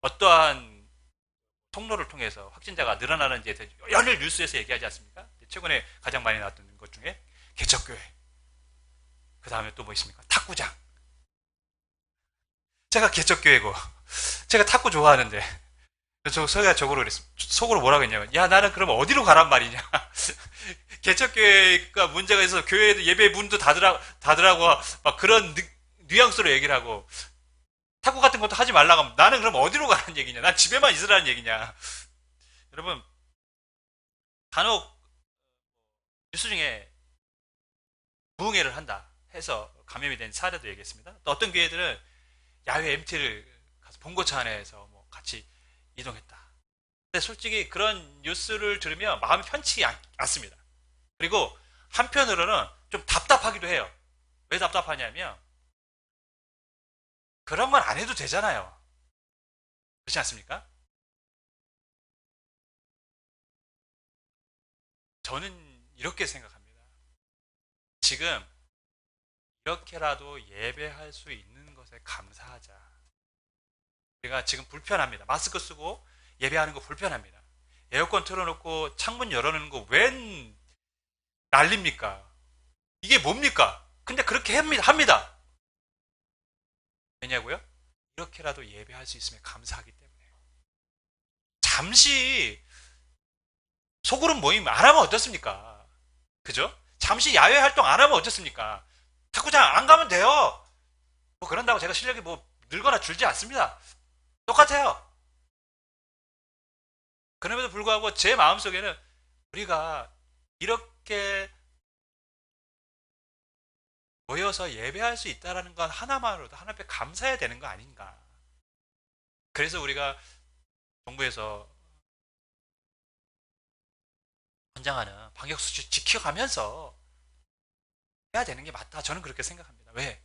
어떠한 통로를 통해서 확진자가 늘어나는지에 대해서 연일 뉴스에서 얘기하지 않습니까? 최근에 가장 많이 나왔던 것 중에 개척교회, 그 다음에 또 뭐 있습니까? 탁구장. 제가 개척교회고 제가 탁구 좋아하는데 제가 속으로 뭐라고 했냐면, 야, 나는 그럼 어디로 가란 말이냐. 개척교회가 문제가 있어서 교회에도 예배 문도 닫으라고 막 그런 뉘앙스로 얘기를 하고, 탁구 같은 것도 하지 말라고 하면 나는 그럼 어디로 가라는 얘기냐. 난 집에만 있으라는 얘기냐. 여러분, 간혹 뉴스 중에 부흥회를 한다 해서 감염이 된 사례도 얘기했습니다. 또 어떤 교회들은 야외 MT를 가서 봉고차 안에서 뭐 같이 이동했다. 근데 솔직히 그런 뉴스를 들으면 마음이 편치 않습니다. 그리고 한편으로는 좀 답답하기도 해요. 왜 답답하냐면, 그런 건 안 해도 되잖아요. 그렇지 않습니까? 저는 이렇게 생각합니다. 지금 이렇게라도 예배할 수 있는 것에 감사하자. 우리가 지금 불편합니다. 마스크 쓰고 예배하는 거 불편합니다. 에어컨 틀어놓고 창문 열어놓는 거 웬 난립니까? 이게 뭡니까? 근데 그렇게 합니다. 왜냐고요? 이렇게라도 예배할 수 있으면 감사하기 때문에. 잠시 소그룹 모임 안 하면 어떻습니까? 그죠? 잠시 야외 활동 안 하면 어떻습니까? 탁구장 안 가면 돼요. 뭐 그런다고 제가 실력이 뭐 늘거나 줄지 않습니다. 똑같아요. 그럼에도 불구하고 제 마음속에는 우리가 이렇게 모여서 예배할 수 있다는 건 하나만으로도 하나님 앞에 감사해야 되는 거 아닌가. 그래서 우리가 정부에서 권장하는 방역수칙 지켜가면서 해야 되는 게 맞다. 저는 그렇게 생각합니다. 왜?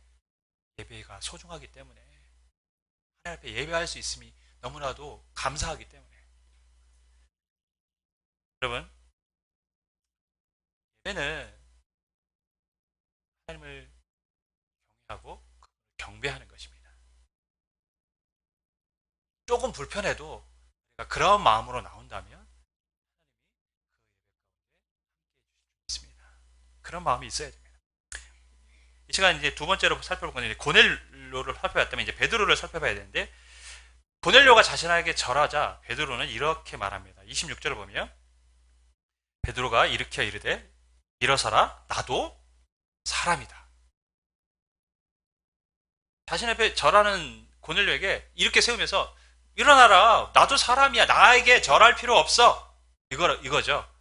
예배가 소중하기 때문에, 하나님 앞에 예배할 수 있음이 너무나도 감사하기 때문에. 여러분, 예배는 하나님을 경외하고 경배하는 것입니다. 조금 불편해도 우리가 그런 마음으로 나온다면 하나님이 그 예배 가운데 함께 해주실 수 있습니다. 그런 마음이 있어야 됩니다. 이 시간 이제 두 번째로 살펴볼 건데, 고넬료를 살펴봤다면 이제 베드로를 살펴봐야 되는데, 고넬료가 자신에게 절하자 베드로는 이렇게 말합니다. 26절을 보면 베드로가 일으켜 이르되 일어서라, 나도 사람이다. 자신 앞에 절하는 고넬료에게 이렇게 세우면서 일어나라, 나도 사람이야, 나에게 절할 필요 없어, 이거죠.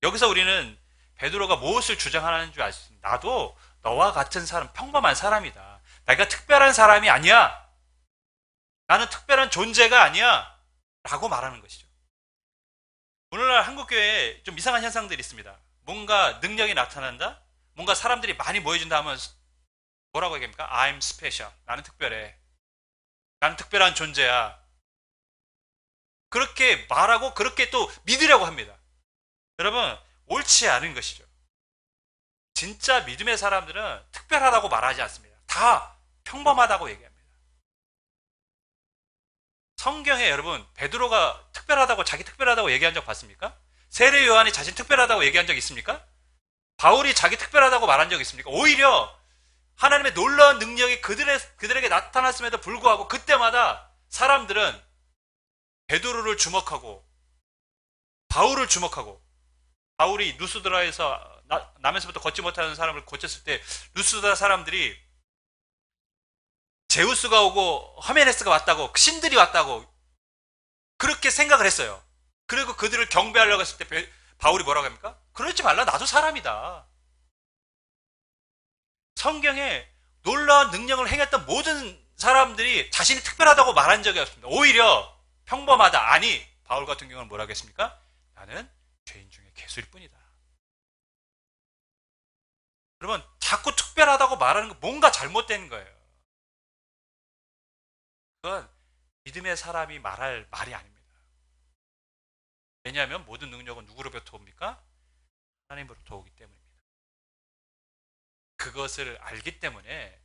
여기서 우리는 베드로가 무엇을 주장하는 줄 알 수 있습니다. 나도 너와 같은 사람, 평범한 사람이다. 내가 특별한 사람이 아니야. 나는 특별한 존재가 아니야. 라고 말하는 것이죠. 오늘날 한국교회에 좀 이상한 현상들이 있습니다. 뭔가 능력이 나타난다? 뭔가 사람들이 많이 모여준다 하면 뭐라고 얘기합니까? I'm special. 나는 특별해. 나는 특별한 존재야. 그렇게 말하고 그렇게 또 믿으려고 합니다. 여러분, 옳지 않은 것이죠. 진짜 믿음의 사람들은 특별하다고 말하지 않습니다. 다 평범하다고 얘기합니다. 성경에 여러분, 베드로가 특별하다고, 자기 특별하다고 얘기한 적 봤습니까? 세례 요한이 자신 특별하다고 얘기한 적 있습니까? 바울이 자기 특별하다고 말한 적 있습니까? 오히려 하나님의 놀라운 능력이 그들에게 나타났음에도 불구하고 그때마다 사람들은 베드로를 주목하고 바울을 주목하고, 바울이 루스드라에서 남에서부터 걷지 못하는 사람을 고쳤을 때 루스드라 사람들이 제우스가 오고 허메네스가 왔다고, 신들이 왔다고 그렇게 생각을 했어요. 그리고 그들을 경배하려고 했을 때 바울이 뭐라고 합니까? 그러지 말라, 나도 사람이다. 성경에 놀라운 능력을 행했던 모든 사람들이 자신이 특별하다고 말한 적이 없습니다. 오히려 평범하다. 아니, 바울 같은 경우는 뭐라고 했습니까? 나는 죄인 중에 괴수일 뿐이다. 여러분, 자꾸 특별하다고 말하는 거 뭔가 잘못된 거예요. 그건 믿음의 사람이 말할 말이 아닙니다. 왜냐하면 모든 능력은 누구로부터 옵니까? 하나님으로부터 오기 때문입니다. 그것을 알기 때문에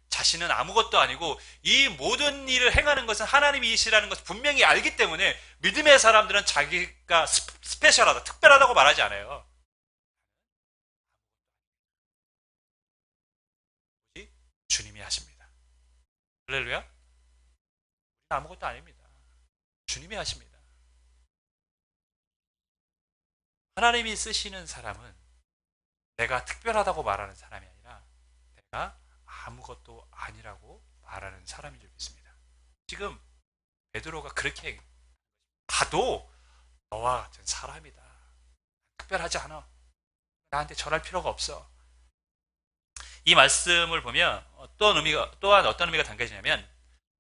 자신은 아무것도 아니고 이 모든 일을 행하는 것은 하나님이시라는 것을 분명히 알기 때문에 믿음의 사람들은 자기가 스페셜하다, 특별하다고 말하지 않아요. 주님이 하십니다. 할렐루야. 우리는 아무것도 아닙니다. 주님이 하십니다. 하나님이 쓰시는 사람은 내가 특별하다고 말하는 사람이 아니라 내가 아무것도 아니라고 말하는 사람인 줄 믿습니다. 지금 베드로가 그렇게 얘기해요. 나도 너와 같은 사람이다. 특별하지 않아. 나한테 절할 필요가 없어. 이 말씀을 보면 또한 어떤 의미가 담겨지냐면,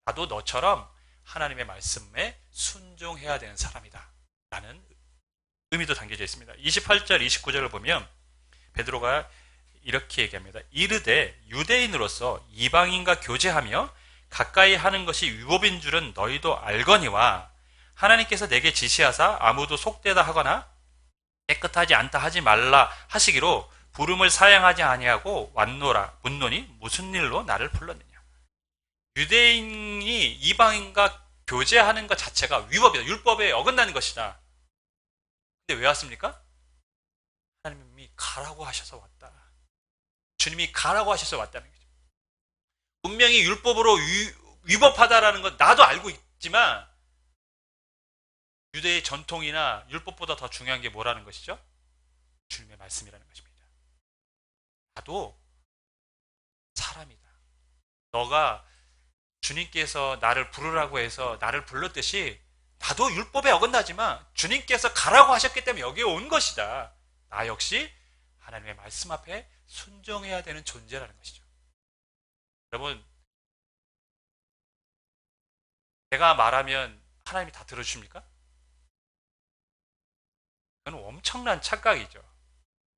나도 너처럼 하나님의 말씀에 순종해야 되는 사람이다 라는 의미도 담겨져 있습니다. 28절 29절을 보면 베드로가 이렇게 얘기합니다. 이르되 유대인으로서 이방인과 교제하며 가까이 하는 것이 위법인 줄은 너희도 알거니와, 하나님께서 내게 지시하사 아무도 속되다 하거나 깨끗하지 않다 하지 말라 하시기로 부름을 사양하지 아니하고 왔노라. 묻노니 무슨 일로 나를 불렀느냐. 유대인이 이방인과 교제하는 것 자체가 위법이다. 율법에 어긋나는 것이다. 근데 왜 왔습니까? 하나님이 가라고 하셔서 왔다. 주님이 가라고 하셔서 왔다는 거죠. 분명히 율법으로 위법하다라는 건 나도 알고 있지만 유대의 전통이나 율법보다 더 중요한 게 뭐라는 것이죠? 주님의 말씀이라는 것입니다. 나도 사람이다. 너가 주님께서 나를 부르라고 해서 나를 불렀듯이 나도 율법에 어긋나지만 주님께서 가라고 하셨기 때문에 여기에 온 것이다. 나 역시 하나님의 말씀 앞에 순종해야 되는 존재라는 것이죠. 여러분, 내가 말하면 하나님이 다 들어주십니까? 그건 엄청난 착각이죠.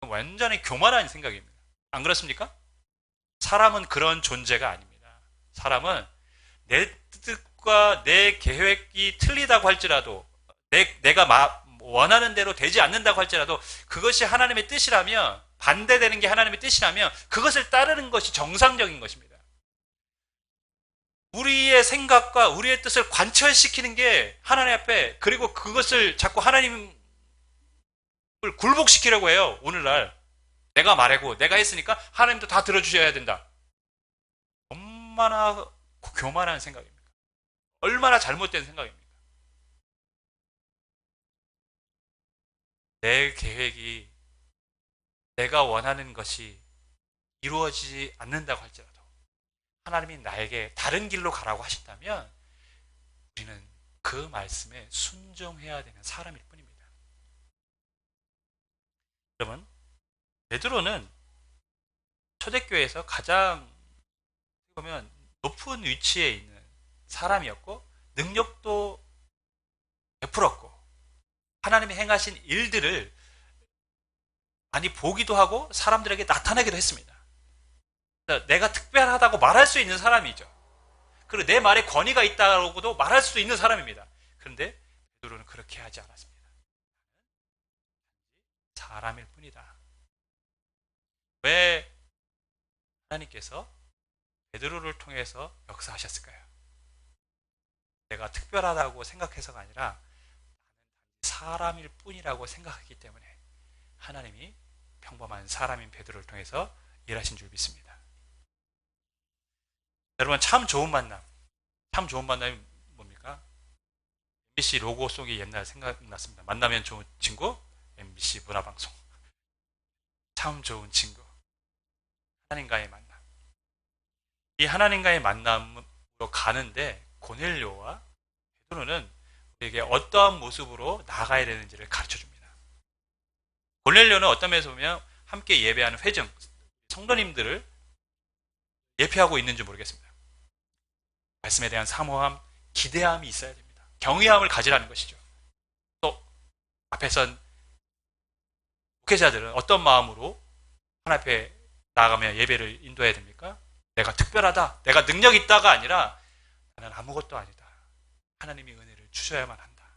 완전히 교만한 생각입니다. 안 그렇습니까? 사람은 그런 존재가 아닙니다. 사람은 내 뜻과 내 계획이 틀리다고 할지라도 내가 원하는 대로 되지 않는다고 할지라도 그것이 하나님의 뜻이라면, 반대되는 게 하나님의 뜻이라면 그것을 따르는 것이 정상적인 것입니다. 우리의 생각과 우리의 뜻을 관철시키는 게 하나님 앞에, 그리고 그것을 자꾸 하나님을 굴복시키려고 해요. 오늘날 내가 말하고 내가 했으니까 하나님도 다 들어주셔야 된다. 얼마나 교만한 생각입니까? 얼마나 잘못된 생각입니까? 내 계획이, 내가 원하는 것이 이루어지지 않는다고 할지라도 하나님이 나에게 다른 길로 가라고 하신다면 우리는 그 말씀에 순종해야 되는 사람일 뿐입니다. 여러분, 베드로는 초대교회에서 가장 보면 높은 위치에 있는 사람이었고 능력도 베풀었고 하나님이 행하신 일들을 많이 보기도 하고 사람들에게 나타내기도 했습니다. 내가 특별하다고 말할 수 있는 사람이죠. 그리고 내 말에 권위가 있다고도 말할 수 있는 사람입니다. 그런데 베드로는 그렇게 하지 않았습니다. 사람일 뿐이다. 왜 하나님께서 베드로를 통해서 역사하셨을까요? 내가 특별하다고 생각해서가 아니라 나는 사람일 뿐이라고 생각했기 때문에 하나님이 평범한 사람인 베드로를 통해서 일하신 줄 믿습니다. 여러분, 참 좋은 만남이 뭡니까? MBC 로고송이 옛날 생각났습니다. 만나면 좋은 친구, MBC 문화방송. 참 좋은 친구, 하나님과의 만남. 이 하나님과의 만남으로 가는데 고넬료와 베드로는 우리에게 어떠한 모습으로 나아가야 되는지를 가르쳐줍니다. 고넬료는 어떤 면에서 보면 함께 예배하는 회중, 성도님들을 예표하고 있는지 모르겠습니다. 말씀에 대한 사모함, 기대함이 있어야 됩니다. 경외함을 가지라는 것이죠. 또 앞에선 목회자들은 어떤 마음으로 하나님 앞에 나아가며 예배를 인도해야 됩니까? 내가 특별하다, 내가 능력 있다가 아니라 나는 아무것도 아니다. 하나님이 은혜를 주셔야만 한다.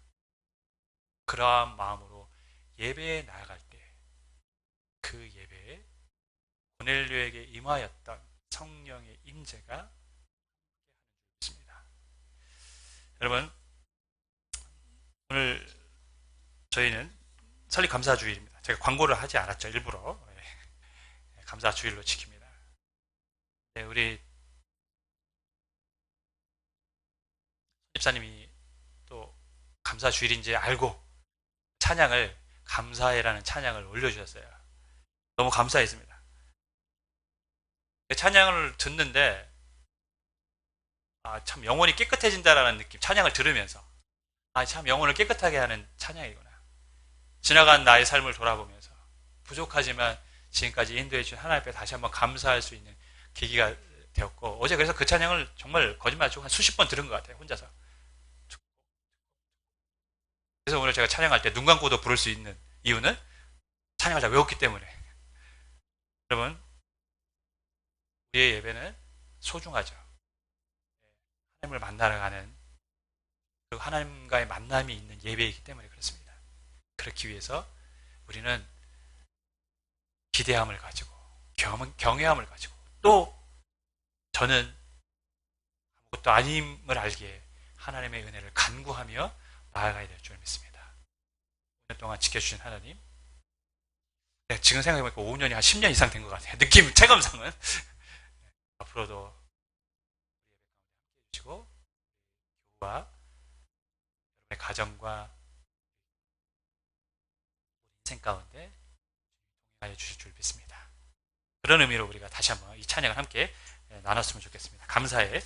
그러한 마음으로 예배에 나아갈 때 그 예배에 고넬료에게 임하였던 성령의 임재가 있습니다. 여러분, 오늘 저희는 설립 감사주일입니다. 제가 광고를 하지 않았죠. 일부러 감사주일로 지킵니다. 우리 집사님이 또 감사주일인지 알고 찬양을, 감사해라는 찬양을 올려주셨어요. 너무 감사했습니다. 찬양을 듣는데 참 영혼이 깨끗해진다라는 느낌, 찬양을 들으면서 참 영혼을 깨끗하게 하는 찬양이구나. 지나간 나의 삶을 돌아보면서 부족하지만 지금까지 인도해 주신 하나님 앞에 다시 한번 감사할 수 있는 계기가 되었고, 어제 그래서 그 찬양을 정말 거짓말 치고 한 수십 번 들은 것 같아요, 혼자서. 그래서 오늘 제가 찬양할 때 눈 감고도 부를 수 있는 이유는 찬양을 다 외웠기 때문에. 여러분, 우리의 예배는 소중하죠. 하나님을 만나러 가는, 그리고 하나님과의 만남이 있는 예배이기 때문에 그렇습니다. 그렇기 위해서 우리는 기대함을 가지고 경외함을 가지고 또 저는 아무것도 아님을 알기에 하나님의 은혜를 간구하며 나아가야 될 줄 믿습니다. 5년 동안 지켜주신 하나님, 지금 생각해보니까 5년이 한 10년 이상 된 것 같아요. 느낌, 체감상은. 앞으로도 함께 해주시고 교우와 여러분의 가정과 인생 가운데 동행하여 주실 줄 믿습니다. 그런 의미로 우리가 다시 한번 이 찬양을 함께 나눴으면 좋겠습니다. 감사해.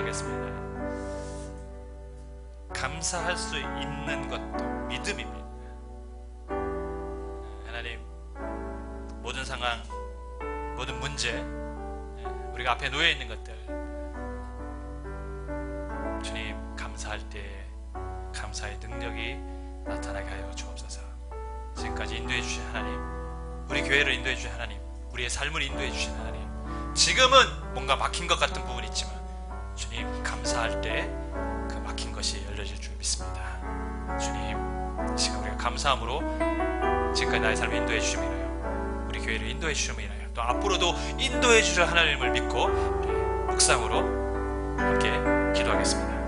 기도하겠습니다. 감사할 수 있는 것도 믿음입니다. 하나님, 모든 상황, 모든 문제, 우리가 앞에 놓여 있는 것들, 주님, 감사할 때 감사의 능력이 나타나게 하여 주옵소서. 지금까지 인도해 주신 하나님, 우리 교회를 인도해 주신 하나님, 우리의 삶을 인도해 주신 하나님, 지금은 뭔가 막힌 것 같은 부분이 있지만 주님, 감사할 때 그 막힌 것이 열려질 줄 믿습니다. 주님, 이 시간 우리가 감사함으로 지금까지 나의 삶을 인도해 주심을 인하여, 우리 교회를 인도해 주심을 인하여, 또 앞으로도 인도해 주실 하나님을 믿고 우리 묵상으로 함께 기도하겠습니다.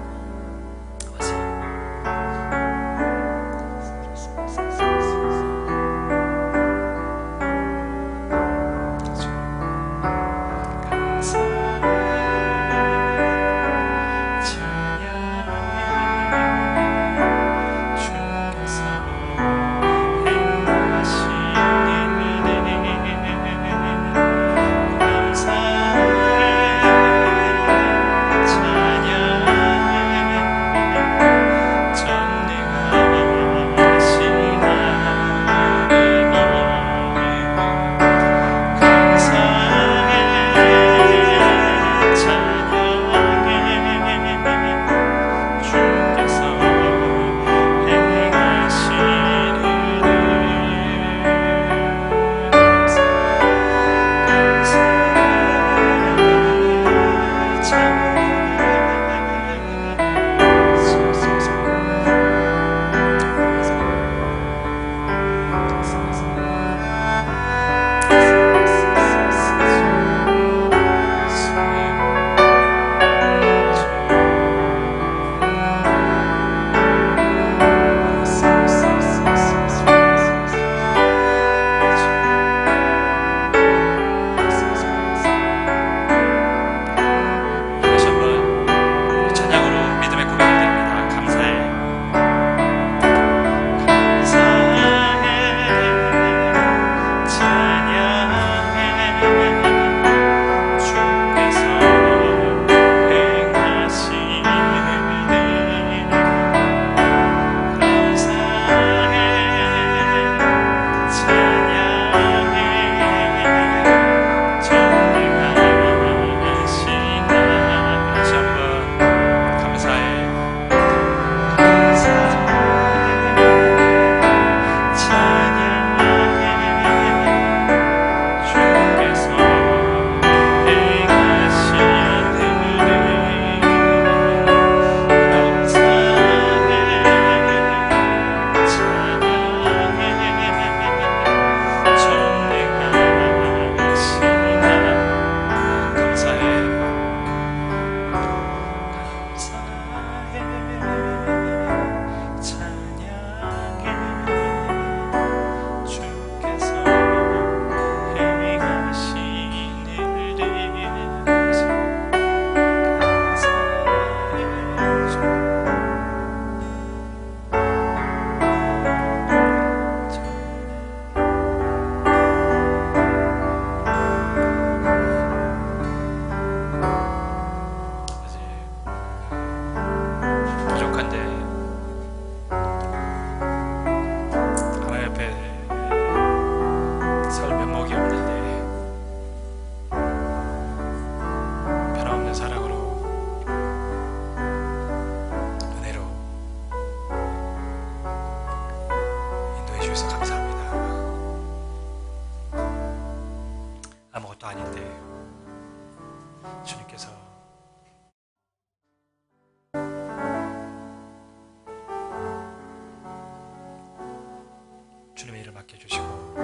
주님의 일을 맡겨주시고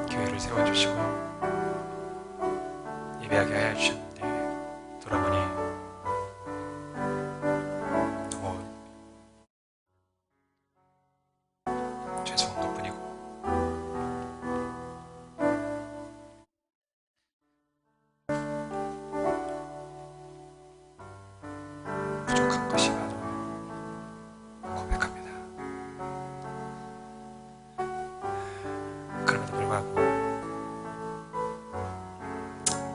교회를 세워주시고 예배하게 하여 주셨는데 돌아보니 너무 죄송한 것뿐이고 부족한 것이 많아 고백합니다. 그럼에도 불구하고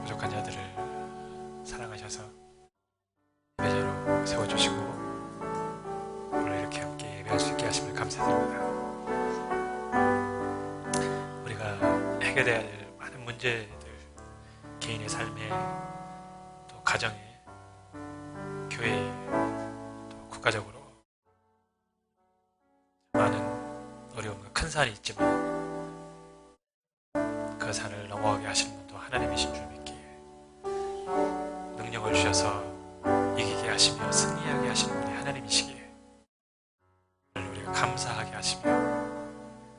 부족한 자들을 사랑하셔서 예배 해결돼야 될 많은 문제들, 개인의 삶에, 또 가정에, 교회에, 또 국가적으로 많은 어려움과 큰 산이 있지만 그 산을 넘어가게 하시는 분도 하나님이신 줄 믿기에 능력을 주셔서 이기게 하시며 승리하게 하시는 분이 하나님이시기에 우리가 감사하게 하시며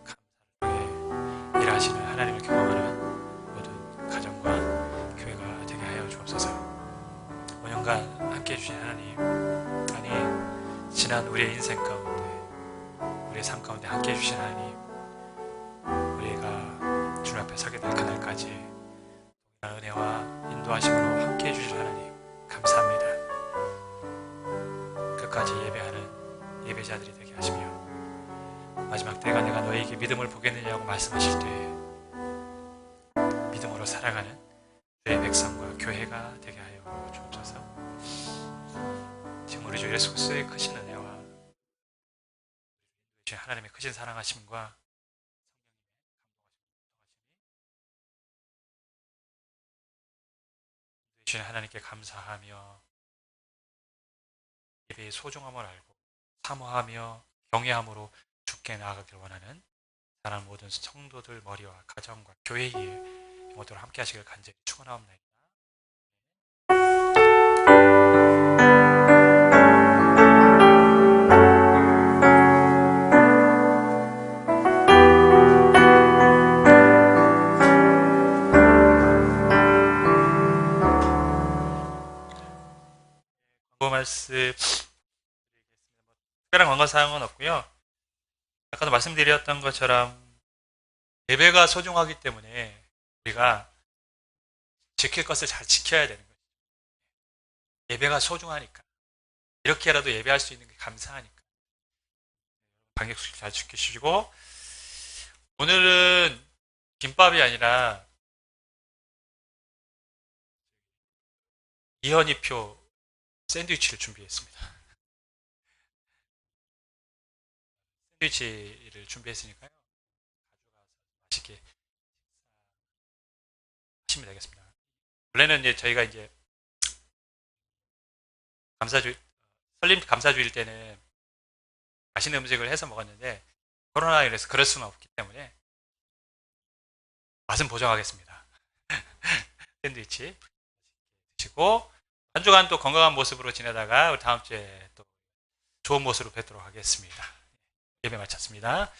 감사를 통해 일하시는 하나님을 경험하는 모든 가정과 교회가 되게 하여 주옵소서. 5년간 함께해 주신 하나님, 아니 지난 우리의 인생 가운데 우리의 삶 가운데 함께해 주신 하나님, 우리가 주님 앞에 서게 될 그날까지 은혜와 인도하심으로 함께해 주실 하나님 감사합니다. 끝까지 예배하는 예배자들이 되게 하시며 마지막 때가 내가 너희에게 믿음을 보겠느냐고 말씀하실 때 믿음으로 살아가는 주의 백성과 교회가 되게 하여 주옵소서. 지금 우리 주 예수 그리스도의 크신 은혜와 주의 하나님의 크신 사랑하심과 주신 하나님께 감사하며 예배의 소중함을 알고 사모하며 경외함으로 주께 나아가길 원하는 사랑하는 모든 성도들 머리와 가정과 교회에 영원토록 함께 하시길 간절히 축원하옵나이다. 광고 말씀 특별한 광고 사항은 없고요. 아까도 말씀드렸던 것처럼 예배가 소중하기 때문에 우리가 지킬 것을 잘 지켜야 되는 거죠. 예배가 소중하니까. 이렇게라도 예배할 수 있는 게 감사하니까. 방역수칙 잘 지키시고, 오늘은 김밥이 아니라 이현희표 샌드위치를 준비했습니다. 샌드위치를 준비했으니까요. 가져가서 맛있게 하시면 되겠습니다. 원래는 이제 저희가 이제 설림 감사주일 때는 맛있는 음식을 해서 먹었는데 코로나로 인해서 그럴 수는 없기 때문에 맛은 보정하겠습니다. 샌드위치 드시고 한 주간 또 건강한 모습으로 지내다가 우리 다음 주에 또 좋은 모습으로 뵙도록 하겠습니다. 예배 마쳤습니다.